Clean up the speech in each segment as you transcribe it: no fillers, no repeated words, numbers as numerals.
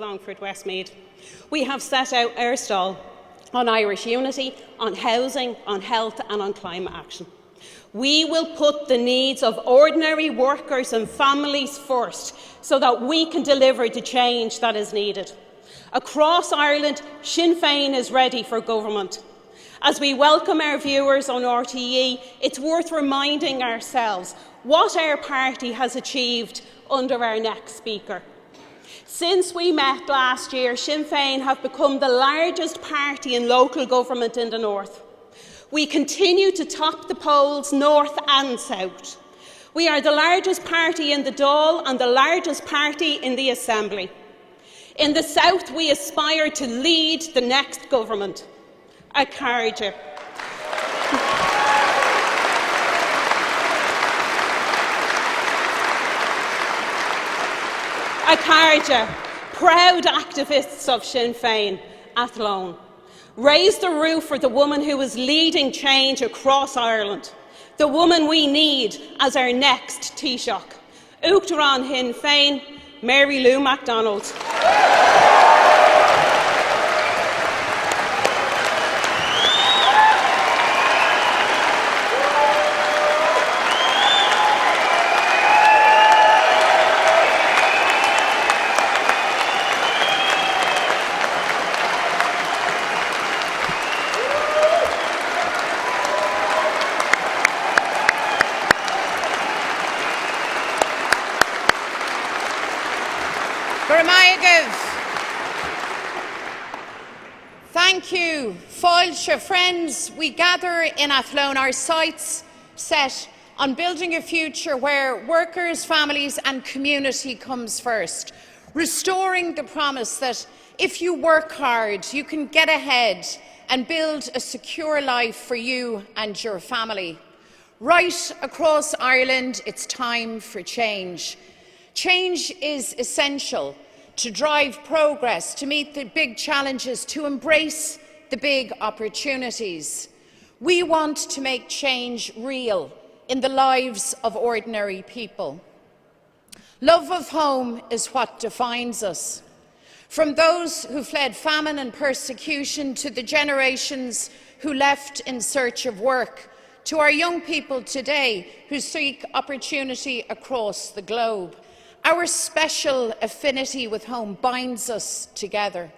Longford Westmeath. We have set out our stall on Irish unity, on housing, on health and on climate action. We will put the needs of ordinary workers and families first so that we can deliver the change that is needed. Across Ireland, Sinn Féin is ready for government. As we welcome our viewers on RTE, it's worth reminding ourselves what our party has achieved under our next Speaker. Since we met last year, Sinn Féin have become the largest party in local government in the north. We continue to top the polls north and south. We are the largest party in the Dáil and the largest party in the Assembly. In the south, we aspire to lead the next government. A Carja. A Carja, proud activists of Sinn Féin, Athlone, raise the roof for the woman who is leading change across Ireland, the woman we need as our next Taoiseach. Uachtarán Sinn Féin, Mary Lou McDonald. Thank you. Fáilte, friends, we gather in Athlone, our sights set on building a future where workers, families and community comes first, restoring the promise that if you work hard, you can get ahead and build a secure life for you and your family. Right across Ireland, it's time for change. Change is essential to drive progress, to meet the big challenges, to embrace the big opportunities. We want to make change real in the lives of ordinary people. Love of home is what defines us. From those who fled famine and persecution to the generations who left in search of work, to our young people today who seek opportunity across the globe. Our special affinity with home binds us together.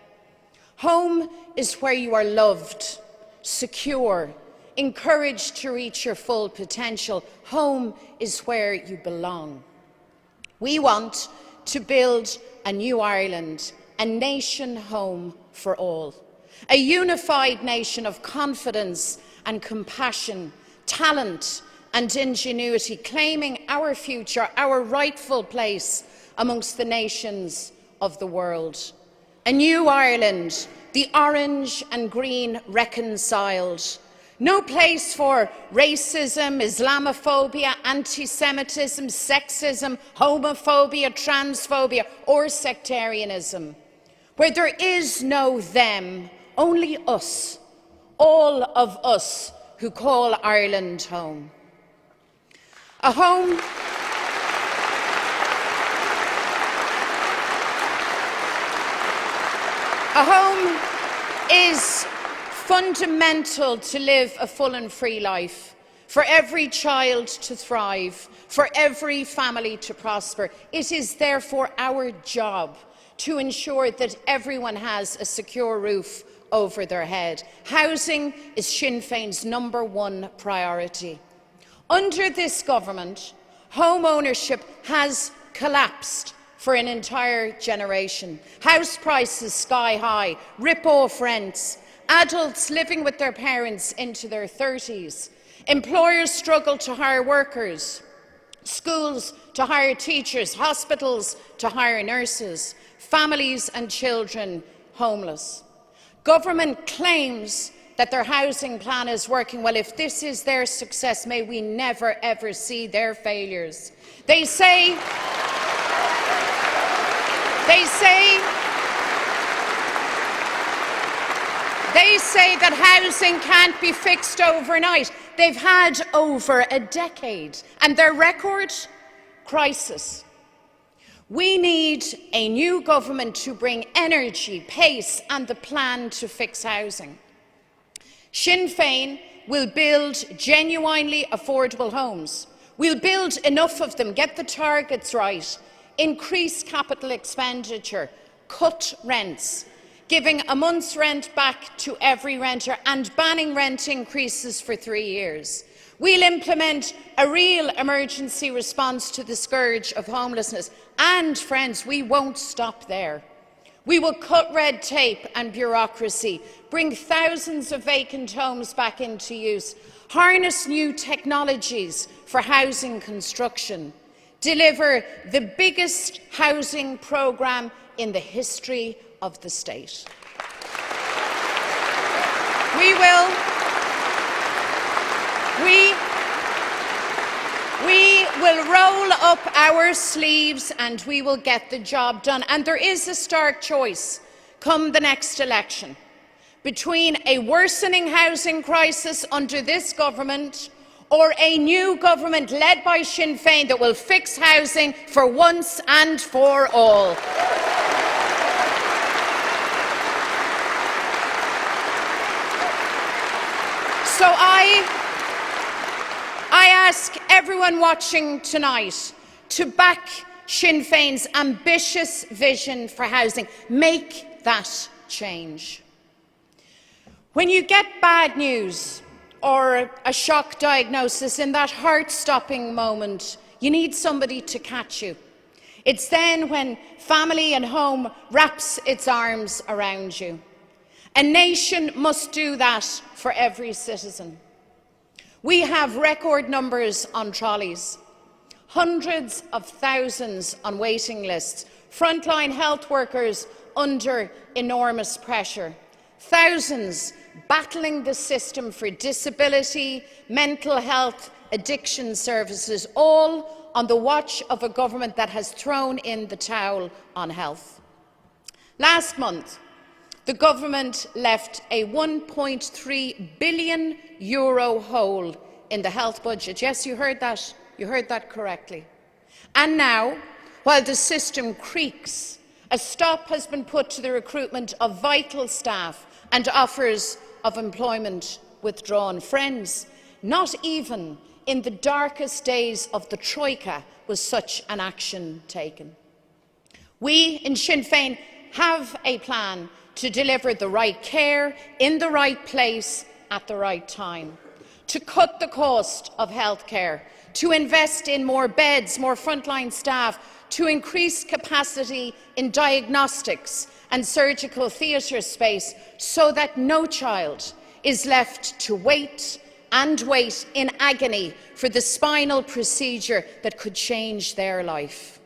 Home is where you are loved, secure, encouraged to reach your full potential. Home is where you belong. We want to build a new Ireland, a nation home for all. A unified nation of confidence and compassion, talent and ingenuity, claiming our future, our rightful place amongst the nations of the world. A new Ireland, the orange and green reconciled. No place for racism, Islamophobia, anti-Semitism, sexism, homophobia, transphobia or sectarianism. Where there is no them, only us, all of us who call Ireland home. A home is fundamental to live a full and free life, for every child to thrive, for every family to prosper. It is therefore our job to ensure that everyone has a secure roof over their head. Housing is Sinn Féin's #1 priority. Under this government, home ownership has collapsed for an entire generation. House prices sky high, rip-off rents, adults living with their parents into their 30s. Employers struggle to hire workers, schools to hire teachers, hospitals to hire nurses, families and children homeless. Government claims that their housing plan is working. Well, if this is their success, may we never ever see their failures. They say that housing can't be fixed overnight. They've had over a decade, and their record? Crisis. We need a new government to bring energy, pace and the plan to fix housing. Sinn Féin will build genuinely affordable homes. We'll build enough of them, get the targets right, increase capital expenditure, cut rents, giving a month's rent back to every renter and banning rent increases for 3 years. We'll implement a real emergency response to the scourge of homelessness. And, friends, we won't stop there. We will cut red tape and bureaucracy, bring thousands of vacant homes back into use, harness new technologies for housing construction, deliver the biggest housing programme in the history of the state. We will roll up our sleeves and we will get the job done. And there is a stark choice come the next election between a worsening housing crisis under this government or a new government led by Sinn Féin that will fix housing for once and for all. So I ask everyone watching tonight to back Sinn Féin's ambitious vision for housing. Make that change. When you get bad news or a shock diagnosis, in that heart-stopping moment, you need somebody to catch you. It's then when family and home wraps its arms around you. A nation must do that for every citizen. We have record numbers on trolleys, hundreds of thousands on waiting lists, frontline health workers under enormous pressure, thousands battling the system for disability, mental health, addiction services, all on the watch of a government that has thrown in the towel on health. Last month, the government left a €1.3 billion hole in the health budget. Yes, you heard that. You heard that correctly. And now, while the system creaks, a stop has been put to the recruitment of vital staff and offers of employment withdrawn. Friends, not even in the darkest days of the Troika was such an action taken. We in Sinn Féin have a plan to deliver the right care in the right place at the right time, to cut the cost of healthcare, to invest in more beds, more frontline staff, to increase capacity in diagnostics and surgical theatre space so that no child is left to wait and wait in agony for the spinal procedure that could change their life.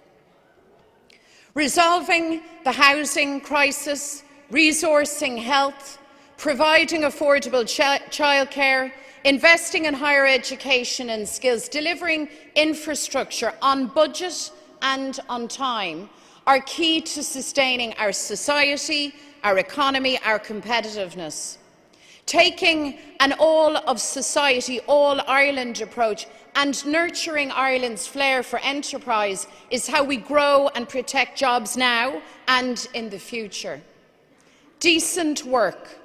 Resolving the housing crisis, resourcing health, providing affordable childcare, investing in higher education and skills, delivering infrastructure on budget and on time are key to sustaining our society, our economy, our competitiveness. Taking an all-of-society, all-Ireland approach and nurturing Ireland's flair for enterprise is how we grow and protect jobs now and in the future. Decent work,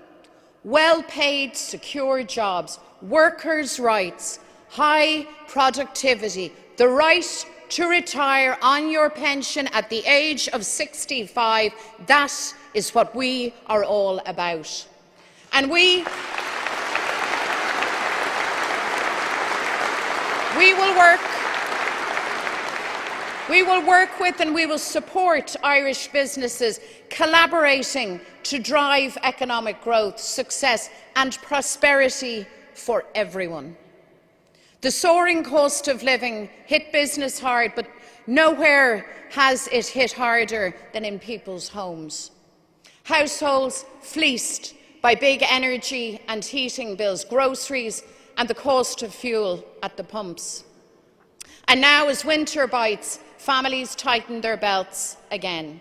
well-paid, secure jobs, workers' rights, high productivity, the right to retire on your pension at the age of 65, that is what we are all about. And we will work with and we will support Irish businesses collaborating to drive economic growth, success and prosperity for everyone. The soaring cost of living hit business hard, but nowhere has it hit harder than in people's homes. Households fleeced by big energy and heating bills, groceries and the cost of fuel at the pumps. And now, as winter bites, families tighten their belts again.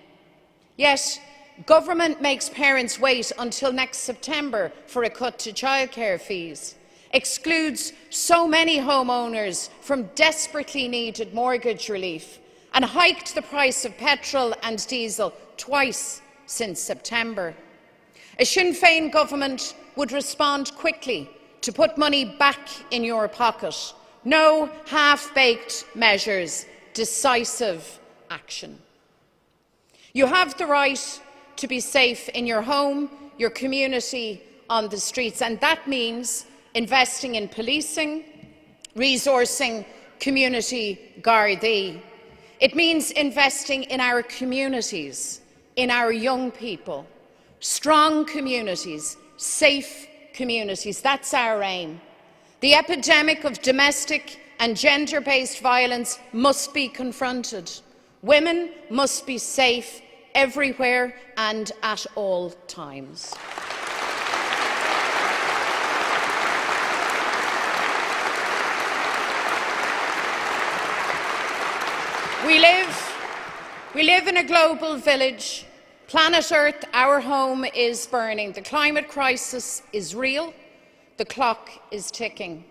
Yet, government makes parents wait until next September for a cut to childcare fees, excludes so many homeowners from desperately needed mortgage relief, and hiked the price of petrol and diesel twice since September. A Sinn Féin government would respond quickly to put money back in your pocket. No half-baked measures, decisive action. You have the right to be safe in your home, your community, on the streets, and that means investing in policing, resourcing community Gardaí. It means investing in our communities, in our young people, strong communities, safe communities. That's our aim. The epidemic of domestic and gender-based violence must be confronted. Women must be safe everywhere and at all times. We live in a global village. Planet Earth, our home, is burning. The climate crisis is real. The clock is ticking.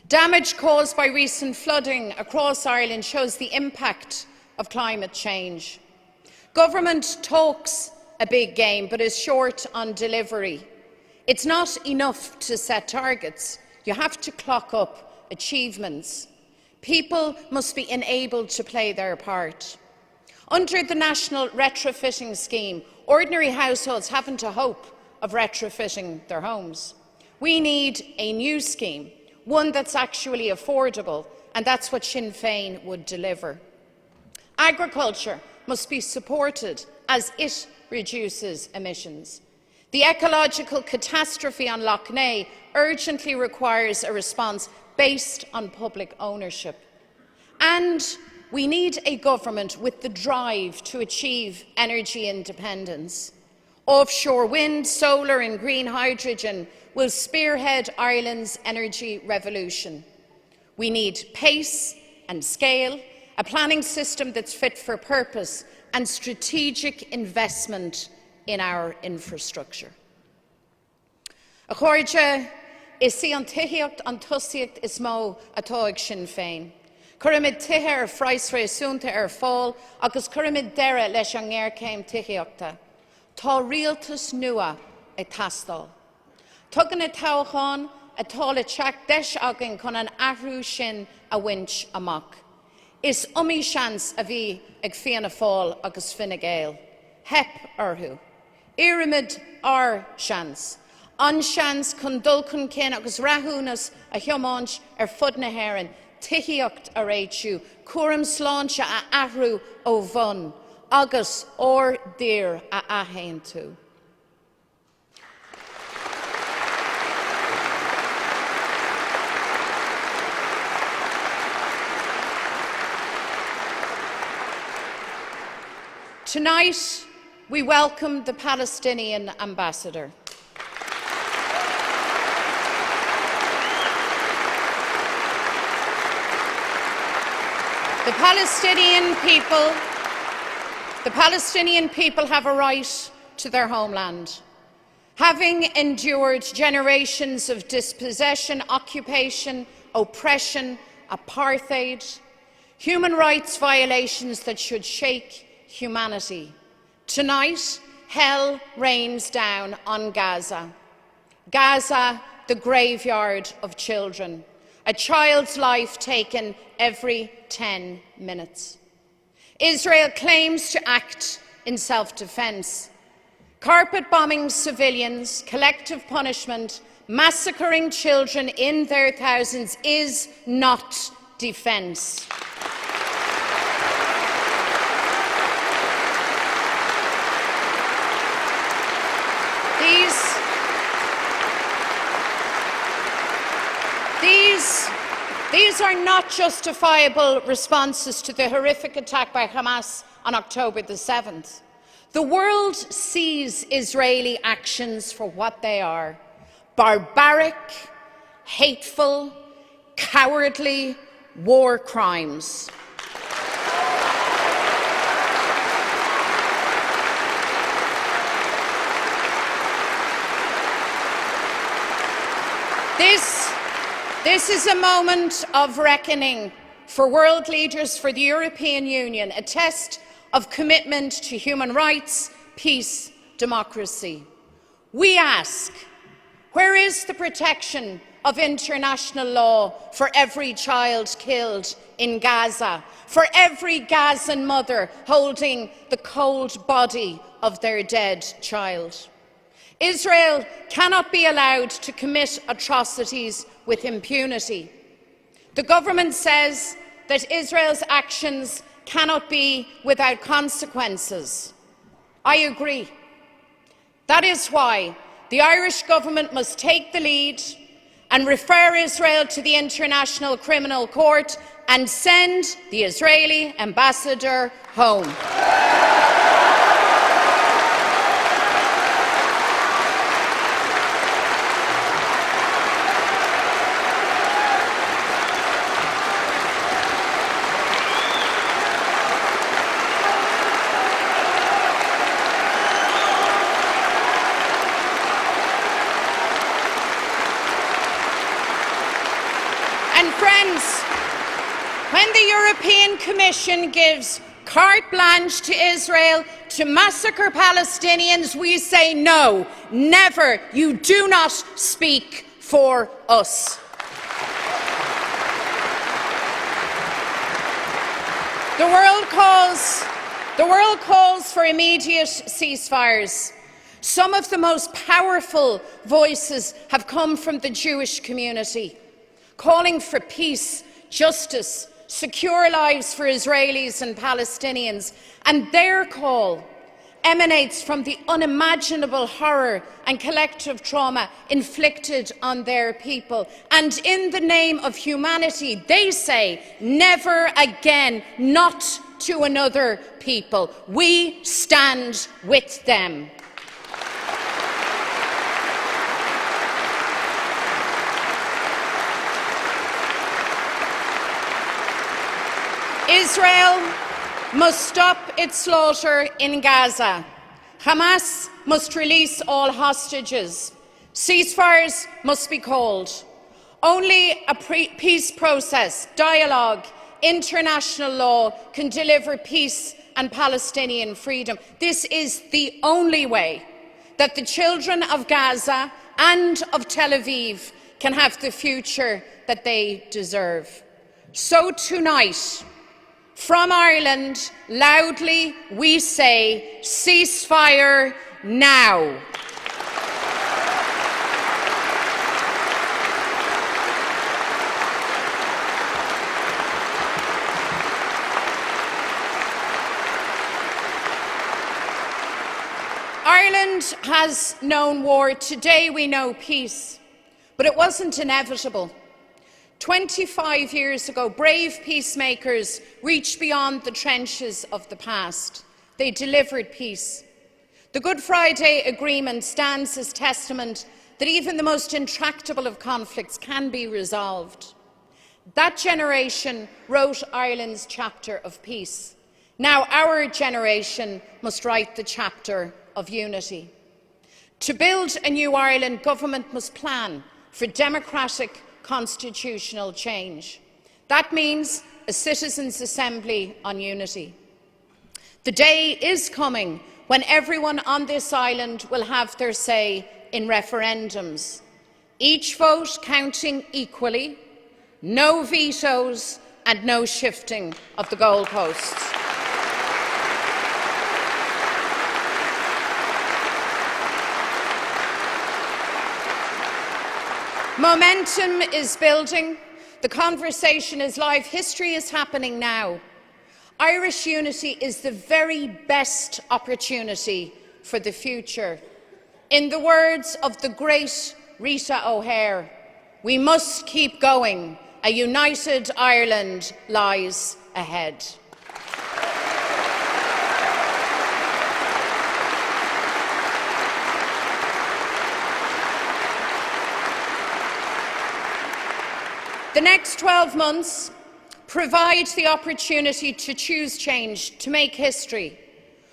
Damage caused by recent flooding across Ireland shows the impact of climate change. Government talks a big game but is short on delivery. It's not enough to set targets. You have to clock up achievements. People must be enabled to play their part. Under the National Retrofitting Scheme, ordinary households haven't a hope of retrofitting their homes. We need a new scheme, one that's actually affordable, and that's what Sinn Féin would deliver. Agriculture must be supported as it reduces emissions. The ecological catastrophe on Lough Neagh urgently requires a response based on public ownership. And we need a government with the drive to achieve energy independence. Offshore wind, solar and green hydrogen will spearhead Ireland's energy revolution. We need pace and scale, a planning system that's fit for purpose, and strategic investment in our infrastructure. A chuirde is sí an tithíocht an tusaíocht is mó atá ag Sinn Féin. Cuireann tithe ar Fheis réasúnta ar fáil agus cuireann deireadh leis an ngéircéim tithíochta. Tá rialtas nua ag tastal. Tugann na toghcháin atá le teach deis agan chun an athrú sin a bhaint amach. Is seans a bhí ag Féin a fáil agus Fine Gael. Hep orthú. Irimid seans. An seans chun dul chun cin agus rathúnas a thiomáint ar fud na hÉireann, tithíocht a réitiú, cuaireann sláinte a athrú ó bhun, agus or dír a athén tú. Tonight, we welcome the Palestinian ambassador. The Palestinian people have a right to their homeland. Having endured generations of dispossession, occupation, oppression, apartheid, human rights violations that should shake humanity, tonight hell rains down on Gaza. Gaza, the graveyard of children. A child's life taken every 10 minutes. Israel claims to act in self-defence. Carpet bombing civilians, collective punishment, massacring children in their thousands is not defence. These are not justifiable responses to the horrific attack by Hamas on October the 7th. The world sees Israeli actions for what they are: barbaric, hateful, cowardly war crimes. This is a moment of reckoning for world leaders, for the European Union, a test of commitment to human rights, peace, democracy. We ask, where is the protection of international law for every child killed in Gaza, for every Gazan mother holding the cold body of their dead child? Israel cannot be allowed to commit atrocities with impunity. The government says that Israel's actions cannot be without consequences. I agree. That is why the Irish government must take the lead and refer Israel to the International Criminal Court and send the Israeli ambassador home. And friends, when the European Commission gives carte blanche to Israel to massacre Palestinians, we say no, never. You do not speak for us. The world calls for immediate ceasefires. Some of the most powerful voices have come from the Jewish community, calling for peace, justice, secure lives for Israelis and Palestinians, and their call emanates from the unimaginable horror and collective trauma inflicted on their people. And in the name of humanity, they say, never again, not to another people. We stand with them. Israel must stop its slaughter in Gaza. Hamas must release all hostages. Ceasefires must be called. Only a peace process, dialogue, international law can deliver peace and Palestinian freedom. This is the only way that the children of Gaza and of Tel Aviv can have the future that they deserve. So tonight, from Ireland, loudly we say, ceasefire now. Ireland has known war. Today we know peace. But it wasn't inevitable. 25 years ago, brave peacemakers reached beyond the trenches of the past. They delivered peace. The Good Friday Agreement stands as testament that even the most intractable of conflicts can be resolved. That generation wrote Ireland's chapter of peace. Now our generation must write the chapter of unity. To build a new Ireland, government must plan for democratic constitutional change. That means a citizens' assembly on unity. The day is coming when everyone on this island will have their say in referendums, each vote counting equally, no vetoes and no shifting of the goalposts. Momentum is building. The conversation is live. History is happening now. Irish unity is the very best opportunity for the future. In the words of the great Rita O'Hare, we must keep going. A united Ireland lies ahead. The next 12 months provide the opportunity to choose change, to make history.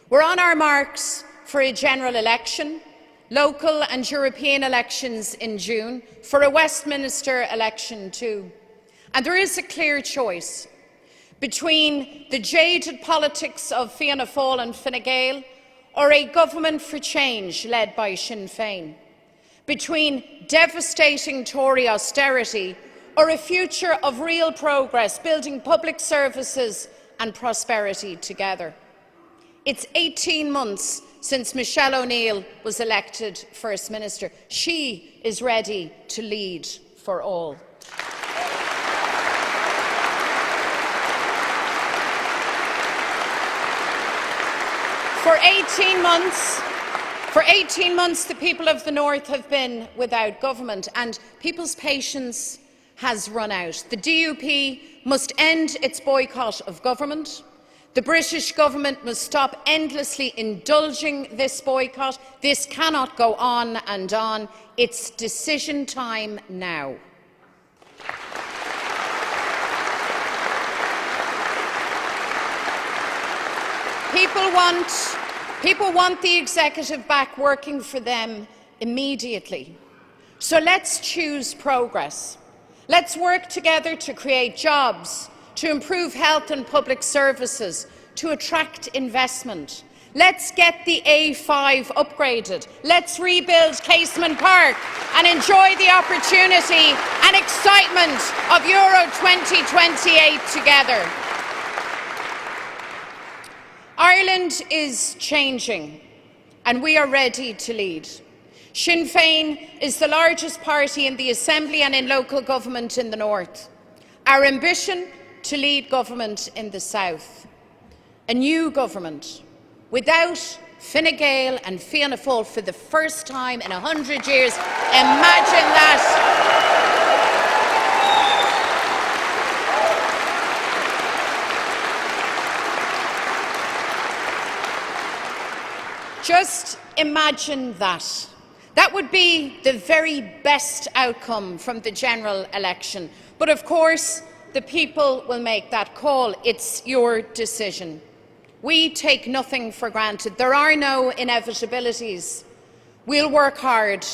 We're on our marks for a general election, local and European elections in June, for a Westminster election too. And there is a clear choice. between the jaded politics of Fianna Fáil and Fine Gael, or a government for change led by Sinn Féin, between devastating Tory austerity or a future of real progress, building public services and prosperity together. It's 18 months since Michelle O'Neill was elected First Minister. She is ready to lead for all. For 18 months, the people of the North have been without government, and people's patience has run out. The DUP must end its boycott of government. The British government must stop endlessly indulging this boycott. This cannot go on and on. It's decision time now. People want the executive back working for them immediately. So let's choose progress. Let's work together to create jobs, to improve health and public services, to attract investment. Let's get the A5 upgraded. Let's rebuild Casement Park and enjoy the opportunity and excitement of Euro 2028 together. Ireland is changing, and we are ready to lead. Sinn Féin is the largest party in the Assembly and in local government in the North. Our ambition to lead government in the South. A new government without Fine Gael and Fianna Fáil for the first time in 100 years. Imagine that. Just imagine that. That would be the very best outcome from the general election. But of course, the people will make that call. It's your decision. We take nothing for granted. There are no inevitabilities. We'll work hard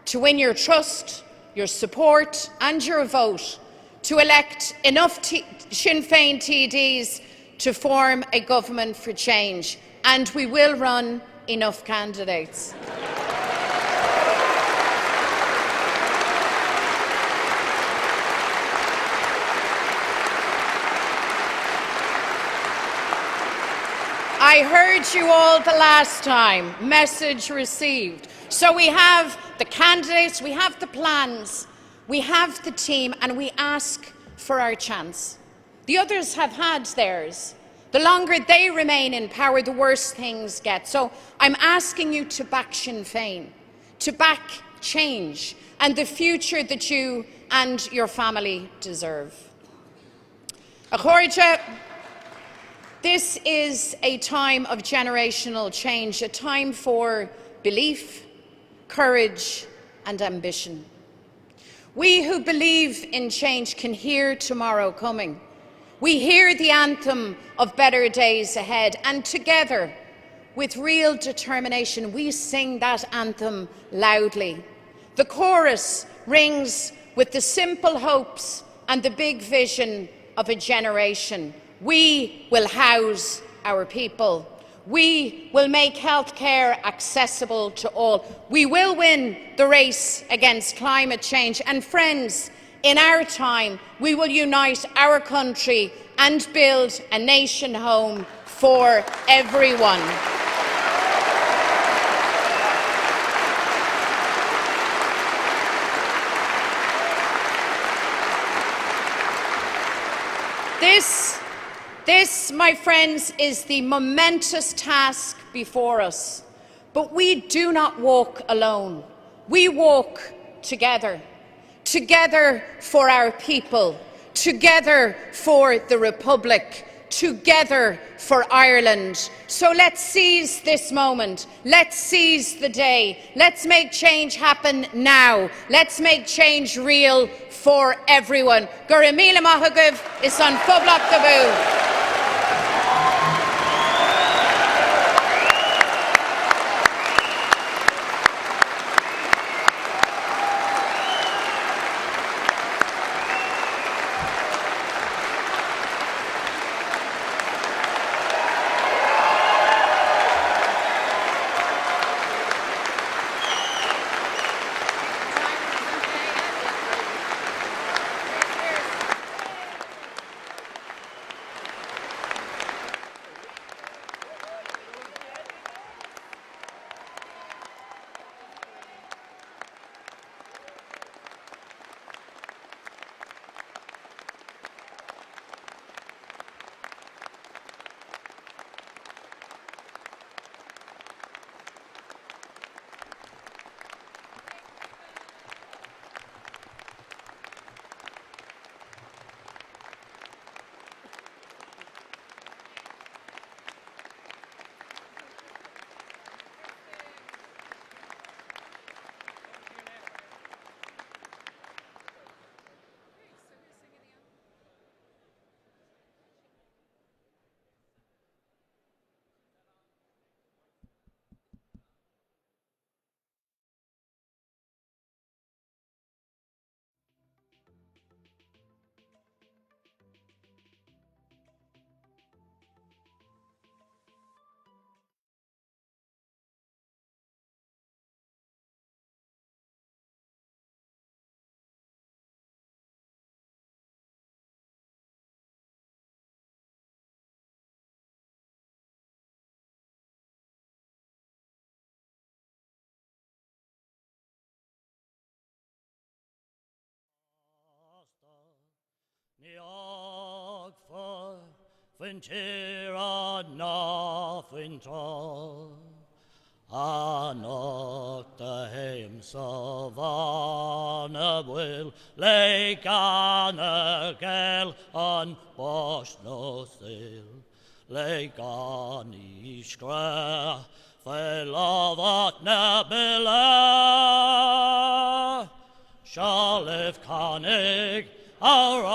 to win your trust, your support and your vote to elect enough Sinn Féin TDs to form a government for change. And we will run enough candidates. I heard you all the last time. Message received. So we have the candidates, we have the plans, we have the team, and we ask for our chance. The others have had theirs. The longer they remain in power, the worse things get. So I'm asking you to back Sinn Féin, to back change and the future that you and your family deserve. Achorja, this is a time of generational change, a time for belief, courage and ambition. We who believe in change can hear tomorrow coming. We hear the anthem of better days ahead, and together, with real determination, we sing that anthem loudly. The chorus rings with the simple hopes and the big vision of a generation. We will house our people. We will make healthcare accessible to all. We will win the race against climate change. And friends, in our time, we will unite our country and build a nation home for everyone. This, my friends, is the momentous task before us. But we do not walk alone. We walk together. Together for our people, together for the Republic, together for Ireland. So let's seize this moment. Let's seize the day. Let's make change happen now. Let's make change real for everyone. Guramila Mahagav is on Fublok Dabu. Niog for Ventira nothing tall. Anok the hame savannah will lake on a gale on bosh no sail. Lake on Ishgra fell of at Nabila. Shalif Konig Aranaville.